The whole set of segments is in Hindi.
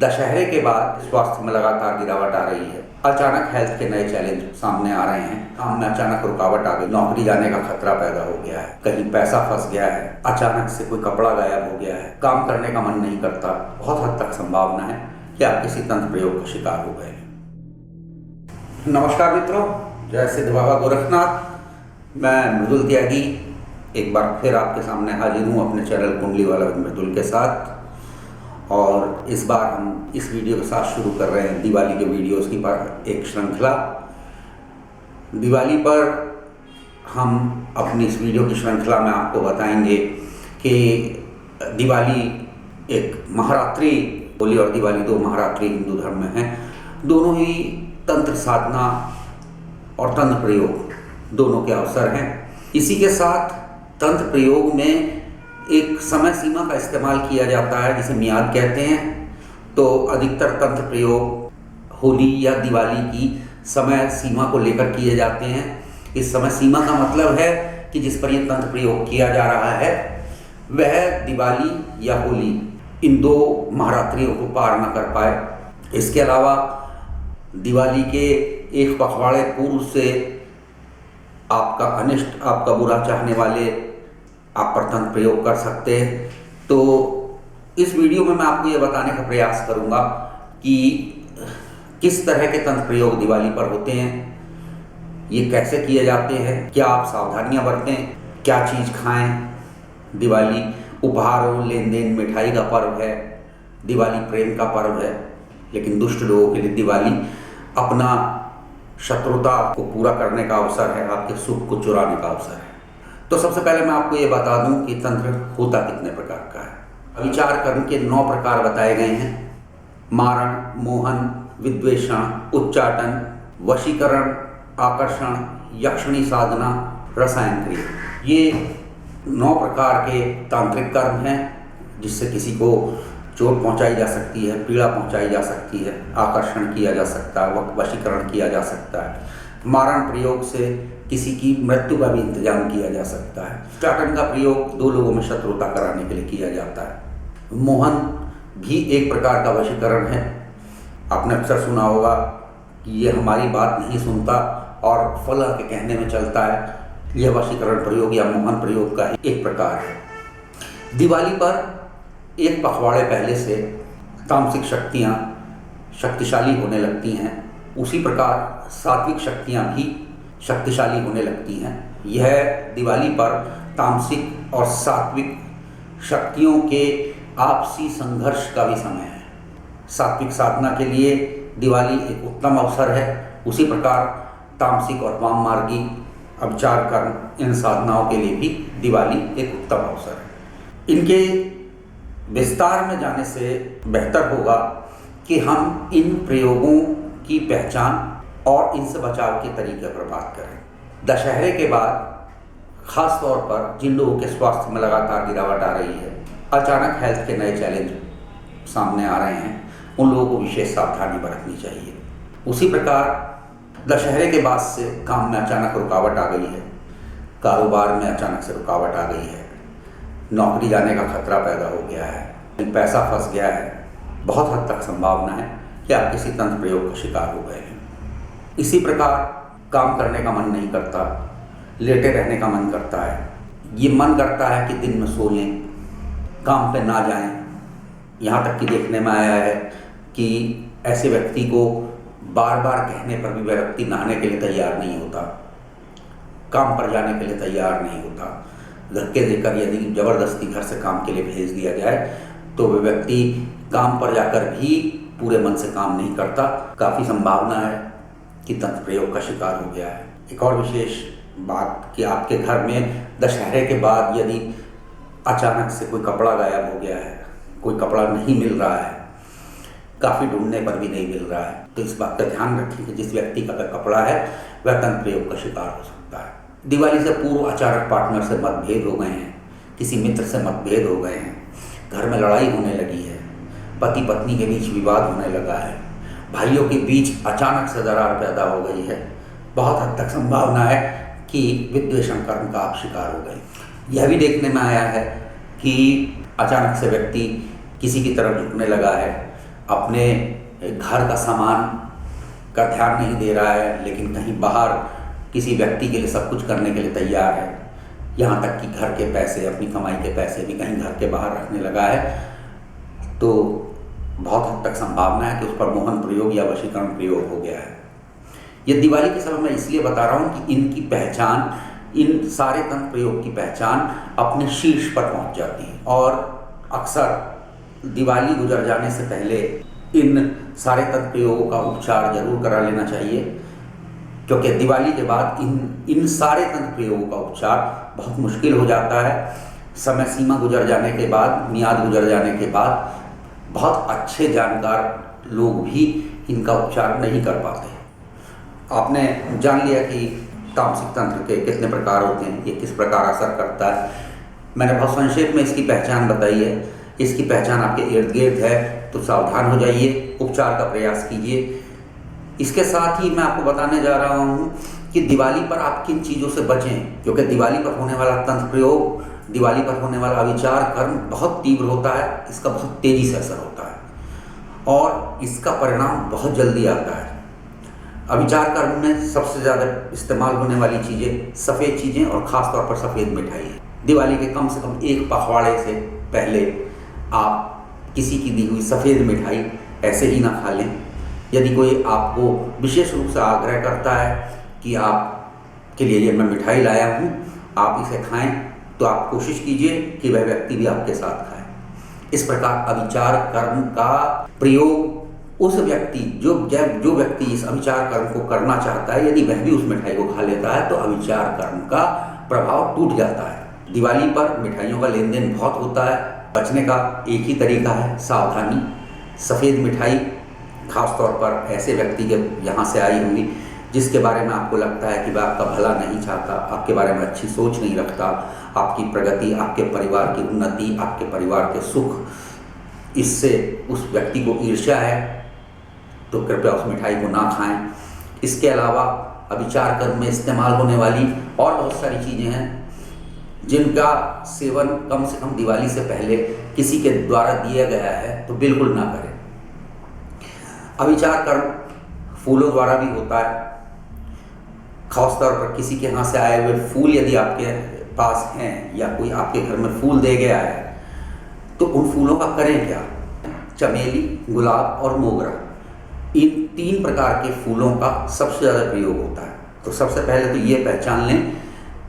दशहरे के बाद स्वास्थ्य में लगातार गिरावट आ रही है। अचानक हेल्थ के नए चैलेंज सामने आ रहे हैं। काम में अचानक रुकावट आ गई, नौकरी जाने का खतरा पैदा हो गया है, कहीं पैसा फंस गया है, अचानक से कोई कपड़ा गायब हो गया है, काम करने का मन नहीं करता। बहुत हद तक संभावना है कि आप किसी तंत्र प्रयोग का शिकार हो गए। नमस्कार मित्रों, जय सिद्ध बाबा गोरखनाथ। मैं मृदुल त्यागी एक बार फिर आपके सामने हाजिर हूँ अपने चैनल कुंडली वाला मृदुल के साथ। और इस बार हम इस वीडियो के साथ शुरू कर रहे हैं दिवाली के वीडियोस की पर एक श्रृंखला। दिवाली पर हम अपनी इस वीडियो की श्रृंखला में आपको बताएंगे कि दिवाली एक महारात्रि, होली और दिवाली दो महारात्रि हिंदू धर्म में हैं। दोनों ही तंत्र साधना और तंत्र प्रयोग दोनों के अवसर हैं। इसी के साथ तंत्र प्रयोग में एक समय सीमा का इस्तेमाल किया जाता है जिसे मियाद कहते हैं। तो अधिकतर तंत्र प्रयोग होली या दिवाली की समय सीमा को लेकर किए जाते हैं। इस समय सीमा का मतलब है कि जिस पर यह तंत्र प्रयोग किया जा रहा है वह दिवाली या होली इन दो महारात्रियों को पार न कर पाए। इसके अलावा दिवाली के एक पखवाड़े पूर्व से आपका अनिष्ट, आपका बुरा चाहने वाले आप पर तंत्र प्रयोग कर सकते हैं। तो इस वीडियो में मैं आपको ये बताने का प्रयास करूंगा कि किस तरह के तंत्र प्रयोग दिवाली पर होते हैं, ये कैसे किए जाते हैं, क्या आप सावधानियां बरतें, क्या चीज़ खाएं। दिवाली उपहारों, लेन देन, मिठाई का पर्व है। दिवाली प्रेम का पर्व है, लेकिन दुष्ट लोगों के लिए दिवाली अपना शत्रुता को पूरा करने का अवसर है, आपके सुख को चुराने का अवसर है। तो सबसे पहले मैं आपको ये बता दूं कि तंत्र होता कितने प्रकार का है। विचार कर्म के 9 प्रकार बताए गए हैं। मारण, मोहन, विद्वेषण, उच्चाटन, वशीकरण, आकर्षण, यक्षिणी साधना, रसायन क्रिया। ये 9 प्रकार के तांत्रिक कर्म हैं जिससे किसी को चोट पहुंचाई जा सकती है, पीड़ा पहुंचाई जा सकती है, आकर्षण किया जा सकता है, वशीकरण किया जा सकता है। मारण प्रयोग से किसी की मृत्यु का भी इंतजाम किया जा सकता है। उच्चाटन का प्रयोग 2 लोगों में शत्रुता कराने के लिए किया जाता है। मोहन भी एक प्रकार का वशीकरण है। आपने अक्सर सुना होगा कि ये हमारी बात नहीं सुनता और फला के कहने में चलता है। यह वशीकरण प्रयोग या मोहन प्रयोग का एक प्रकार है। दिवाली पर एक पखवाड़े पहले से तामसिक शक्तियाँ शक्तिशाली होने लगती हैं। उसी प्रकार सात्विक शक्तियाँ भी शक्तिशाली होने लगती हैं। यह दिवाली पर तामसिक और सात्विक शक्तियों के आपसी संघर्ष का भी समय है। सात्विक साधना के लिए दिवाली एक उत्तम अवसर है। उसी प्रकार तामसिक और वाममार्गी अभिचार कर्म, इन साधनाओं के लिए भी दिवाली एक उत्तम अवसर है। इनके विस्तार में जाने से बेहतर होगा कि हम इन प्रयोगों की पहचान और इनसे बचाव के तरीके पर बात करें। दशहरे के बाद खास तौर पर जिन लोगों के स्वास्थ्य में लगातार गिरावट आ रही है, अचानक हेल्थ के नए चैलेंज सामने आ रहे हैं, उन लोगों को विशेष सावधानी बरतनी चाहिए। उसी प्रकार दशहरे के बाद से काम में अचानक रुकावट आ गई है, कारोबार में अचानक से रुकावट आ गई है, नौकरी जाने का खतरा पैदा हो गया है, पैसा फंस गया है। बहुत हद तक संभावना है कि आप किसी तंत्र प्रयोग का शिकार हो गए हैं। इसी प्रकार काम करने का मन नहीं करता, लेटे रहने का मन करता है। ये मन करता है कि दिन में सो लें, काम पे ना जाएं। यहाँ तक कि देखने में आया है कि ऐसे व्यक्ति को बार बार कहने पर भी व्यक्ति नहाने के लिए तैयार नहीं होता, काम पर जाने के लिए तैयार नहीं होता। धक्के देकर यदि ज़बरदस्ती घर से काम के लिए भेज दिया जाए तो वह व्यक्ति काम पर जाकर भी पूरे मन से काम नहीं करता। काफ़ी संभावना है कि तंत्र प्रयोग का शिकार हो गया है। एक और विशेष बात कि आपके घर में दशहरे के बाद यदि अचानक से कोई कपड़ा गायब हो गया है, कोई कपड़ा नहीं मिल रहा है, काफ़ी ढूंढने पर भी नहीं मिल रहा है, तो इस बात का ध्यान रखें कि जिस व्यक्ति का कपड़ा है वह तंत्र प्रयोग का शिकार हो सकता है। दिवाली से पूर्व अचानक पार्टनर से मतभेद हो गए हैं, किसी मित्र से मतभेद हो गए हैं, घर में लड़ाई होने लगी है, पति पत्नी के बीच विवाद होने लगा है, भाइयों के बीच अचानक से दरार पैदा हो गई है। बहुत हद तक संभावना है कि विद्वेषण कर्म का आप शिकार हो गए। यह भी देखने में आया है कि अचानक से व्यक्ति किसी की तरफ झुकने लगा है, अपने घर का सामान का ध्यान नहीं दे रहा है, लेकिन कहीं बाहर किसी व्यक्ति के लिए सब कुछ करने के लिए तैयार है, यहाँ तक कि घर के पैसे, अपनी कमाई के पैसे भी कहीं घर के बाहर रखने लगा है, तो बहुत हद तक संभावना है कि उस पर मोहन प्रयोग या वशीकरण प्रयोग हो गया है। ये दिवाली के समय मैं इसलिए बता रहा हूँ कि इनकी पहचान, इन सारे तंत्र प्रयोग की पहचान अपने शीर्ष पर पहुँच जाती है, और अक्सर दिवाली गुजर जाने से पहले इन सारे तंत्र प्रयोगों का उपचार जरूर करा लेना चाहिए, क्योंकि दिवाली के बाद इन सारे तंत्र प्रयोगों का उपचार बहुत मुश्किल हो जाता है। समय सीमा गुजर जाने के बाद, मियाद गुजर जाने के बाद बहुत अच्छे जानकार लोग भी इनका उपचार नहीं कर पाते। आपने जान लिया कि तामसिक तंत्र के कितने प्रकार होते हैं, ये किस प्रकार असर करता है। मैंने बहुत संक्षेप में इसकी पहचान बताई है। इसकी पहचान आपके इर्द गिर्द है तो सावधान हो जाइए, उपचार का प्रयास कीजिए। इसके साथ ही मैं आपको बताने जा रहा हूँ कि दिवाली पर आप किन चीज़ों से बचें, क्योंकि दिवाली पर होने वाला तंत्र प्रयोग, दिवाली पर होने वाला अविचार कर्म बहुत तीव्र होता है, इसका बहुत तेज़ी से असर होता है और इसका परिणाम बहुत जल्दी आता है। अविचार कर्म में सबसे ज़्यादा इस्तेमाल होने वाली चीज़ें सफ़ेद चीज़ें और ख़ास तौर पर सफ़ेद मिठाई है। दिवाली के कम से कम एक पखवाड़े से पहले आप किसी की दी हुई सफ़ेद मिठाई ऐसे ही ना खा लें। यदि कोई आपको विशेष रूप से आग्रह करता है कि आपके लिए ये मैं मिठाई लाया हूँ, आप इसे खाएं, तो आप कोशिश कीजिए कि वह व्यक्ति भी आपके साथ खाए। इस प्रकार अविचार कर्म का प्रयोग उस व्यक्ति जो व्यक्ति इस अविचार कर्म को करना चाहता है, यदि वह भी उस मिठाई को खा लेता है तो अविचार कर्म का प्रभाव टूट जाता है। दिवाली पर मिठाइयों का लेन देन बहुत होता है। बचने का एक ही तरीका है, सावधानी। सफ़ेद मिठाई खास तौर पर ऐसे व्यक्ति के यहाँ से आई हुई जिसके बारे में आपको लगता है कि वह आपका भला नहीं चाहता, आपके बारे में अच्छी सोच नहीं रखता, आपकी प्रगति, आपके परिवार की उन्नति, आपके परिवार के सुख, इससे उस व्यक्ति को ईर्ष्या है, तो कृपया उस मिठाई को ना खाएं। इसके अलावा अविचार कर्म में इस्तेमाल होने वाली और बहुत सारी चीज़ें हैं जिनका सेवन कम से कम दिवाली से पहले किसी के द्वारा दिया गया है तो बिल्कुल ना करें। अविचार कर्म फूलों द्वारा भी होता है। खास तौर पर किसी के यहाँ से आए हुए फूल यदि आपके पास हैं या कोई आपके घर में फूल दे गया है तो उन फूलों का करें क्या। चमेली, गुलाब और मोगरा, इन 3 प्रकार के फूलों का सबसे ज़्यादा प्रयोग होता है। तो सबसे पहले तो ये पहचान लें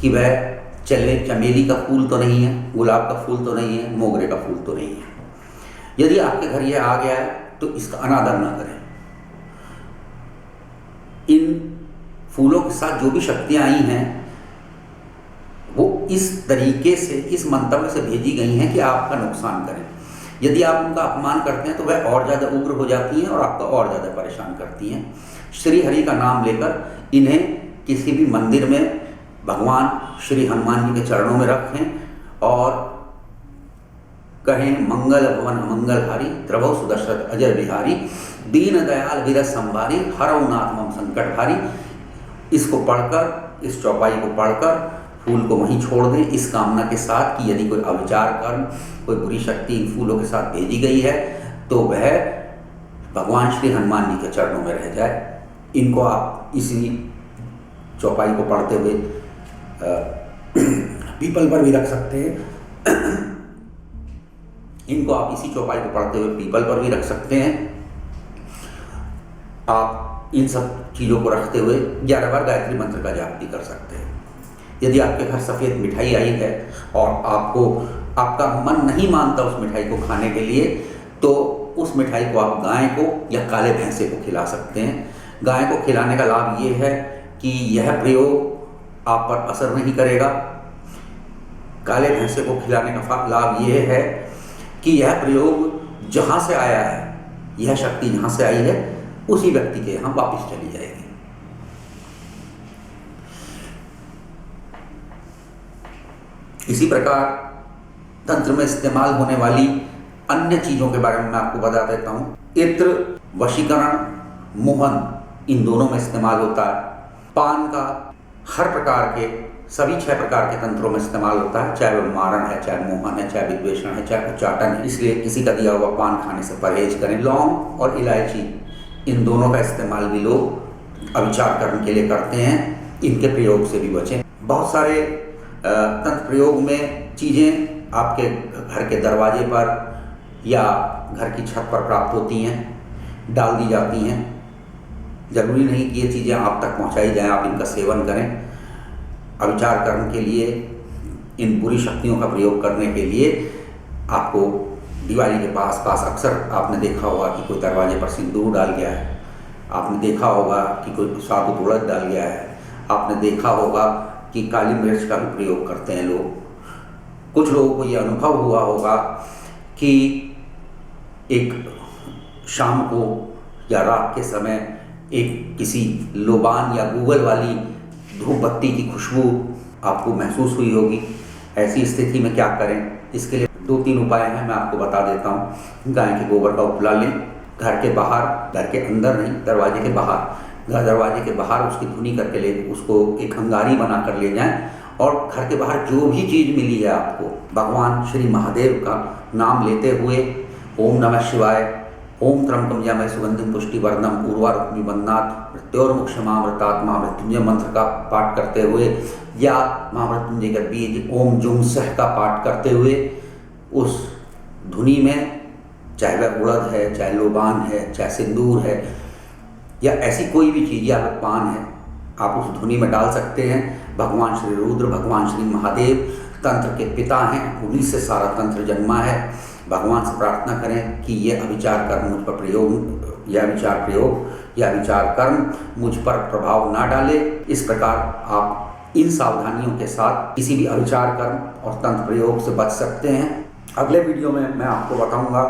कि वह चमेली का फूल तो नहीं है, गुलाब का फूल तो नहीं है, मोगरे का फूल तो नहीं है। यदि आपके घर ये आ गया है तो इसका अनादर ना करें। इन फूलों के साथ जो भी शक्तियाँ आई हैं वो इस तरीके से, इस मंतव्य से भेजी गई हैं कि आपका नुकसान करें। यदि आप उनका अपमान करते हैं तो वह और ज़्यादा उग्र हो जाती हैं और आपको और ज़्यादा परेशान करती हैं। श्री हरि का नाम लेकर इन्हें किसी भी मंदिर में भगवान श्री हनुमान जी के चरणों में रखें और कहें, मंगल भवन अमंगलहारी, द्रवौ सुदशरथ अजय बिहारी, दीन दयाल विरस संभारी, हरौ नाथ मम संकट भारी। इसको पढ़कर, इस चौपाई को पढ़कर फूल को वहीं छोड़ दें, इस कामना के साथ कि यदि कोई अविचार कर्म, कोई बुरी शक्ति इन फूलों के साथ भेजी गई है तो वह भगवान श्री हनुमान जी के चरणों में रह जाए। इनको आप इसी चौपाई को पढ़ते हुए पीपल पर भी रख सकते हैं। इनको आप इसी चौपाई को पढ़ते हुए पीपल पर भी रख सकते हैं। आप इन सब चीज़ों को रखते हुए 11 बार गायत्री मंत्र का जाप भी कर सकते हैं। यदि आपके घर सफ़ेद मिठाई आई है और आपका मन नहीं मानता उस मिठाई को खाने के लिए, तो उस मिठाई को आप गाय को या काले भैंसे को खिला सकते हैं। गाय को खिलाने का लाभ ये है कि यह प्रयोग आप पर असर नहीं करेगा। काले भैंसे को खिलाने का लाभ ये है कि यह प्रयोग जहाँ से आया है, यह शक्ति जहाँ से आई है, उसी व्यक्ति के यहाँ वापस चली जाएगी। इसी प्रकार तंत्र में इस्तेमाल होने वाली अन्य चीज़ों के बारे में मैं आपको बता देता हूँ। इत्र, वशीकरण, मोहन, इन दोनों में इस्तेमाल होता है। पान का हर प्रकार के सभी 6 प्रकार के तंत्रों में इस्तेमाल होता है, चाहे वो मारण है, चाहे मोहन है, चाहे विद्वेषण है, चाहे उच्चाटन है। इसलिए किसी का दिया हुआ पान खाने से परहेज करें। लौंग और इलायची, इन दोनों का इस्तेमाल भी लोग अभिचार करने के लिए करते हैं, इनके प्रयोग से भी बचें। बहुत सारे तंत्र प्रयोग में चीज़ें आपके घर के दरवाजे पर या घर की छत पर प्राप्त होती हैं, डाल दी जाती हैं। ज़रूरी नहीं कि ये चीज़ें आप तक पहुंचाई जाएं, आप इनका सेवन करें। अभिचार करने के लिए, इन बुरी शक्तियों का प्रयोग करने के लिए आपको दिवाली के पास अक्सर आपने देखा होगा कि कोई दरवाजे पर सिंदूर डाल गया है, आपने देखा होगा कि कोई साबुत उड़द डाल गया है, आपने देखा होगा कि काली मिर्च का भी प्रयोग करते हैं लोग। कुछ लोगों को ये अनुभव हुआ होगा कि एक शाम को या रात के समय एक किसी लोबान या गूगल वाली धूप बत्ती की खुशबू आपको महसूस हुई होगी। ऐसी स्थिति में क्या करें, इसके लिए 2-3 उपाय हैं, मैं आपको बता देता हूँ। गाय के गोबर का उपला लें, घर के बाहर, घर के अंदर नहीं, दरवाजे के बाहर, दरवाजे के बाहर उसकी धुनी करके ले, उसको एक अंगारी बना कर ले जाएं और घर के बाहर जो भी चीज़ मिली है आपको, भगवान श्री महादेव का नाम लेते हुए ओम नमः शिवाय, ओम त्र्यंबकम यजामहे सुगंधिम पुष्टिवर्धनम उर्वारुकमिव बन्धनात् मृत्योर्मुक्षयमामृतात् महामृत्युंजय मंत्र का पाठ करते हुए या महामृत्युंजय का बीज ओम जुम सह का पाठ करते हुए उस धुनी में, चाहे वह उड़द है, चाहे लोबान है, चाहे सिंदूर है या ऐसी कोई भी चीज़ या पान है, आप उस धुनी में डाल सकते हैं। भगवान श्री रुद्र, भगवान श्री महादेव तंत्र के पिता हैं, उन्हीं से सारा तंत्र जन्मा है। भगवान से प्रार्थना करें कि ये अभिचार कर्म मुझ पर प्रयोग या विचार प्रयोग या विचार कर्म मुझ पर प्रभाव ना डाले। इस प्रकार आप इन सावधानियों के साथ किसी भी अभिचार कर्म और तंत्र प्रयोग से बच सकते हैं। अगले वीडियो में मैं आपको बताऊंगा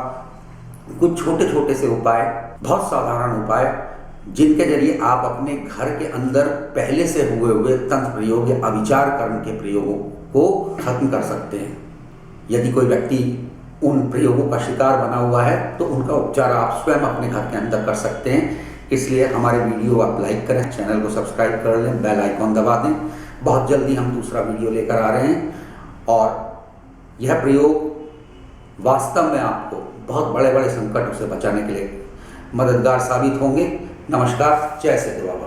कुछ छोटे छोटे से उपाय, बहुत साधारण उपाय, जिनके जरिए आप अपने घर के अंदर पहले से हुए तंत्र प्रयोग या अभिचार कर्म के प्रयोगों को खत्म कर सकते हैं। यदि कोई व्यक्ति उन प्रयोगों का शिकार बना हुआ है तो उनका उपचार आप स्वयं अपने घर के अंदर कर सकते हैं। इसलिए हमारे वीडियो आप लाइक करें, चैनल को सब्सक्राइब कर लें, बेल आइकॉन दबा दें। बहुत जल्दी हम दूसरा वीडियो लेकर आ रहे हैं और यह प्रयोग वास्तव में आपको बहुत बड़े बड़े संकटों से बचाने के लिए मददगार साबित होंगे। नमस्कार, जय सिद्ध बाबा।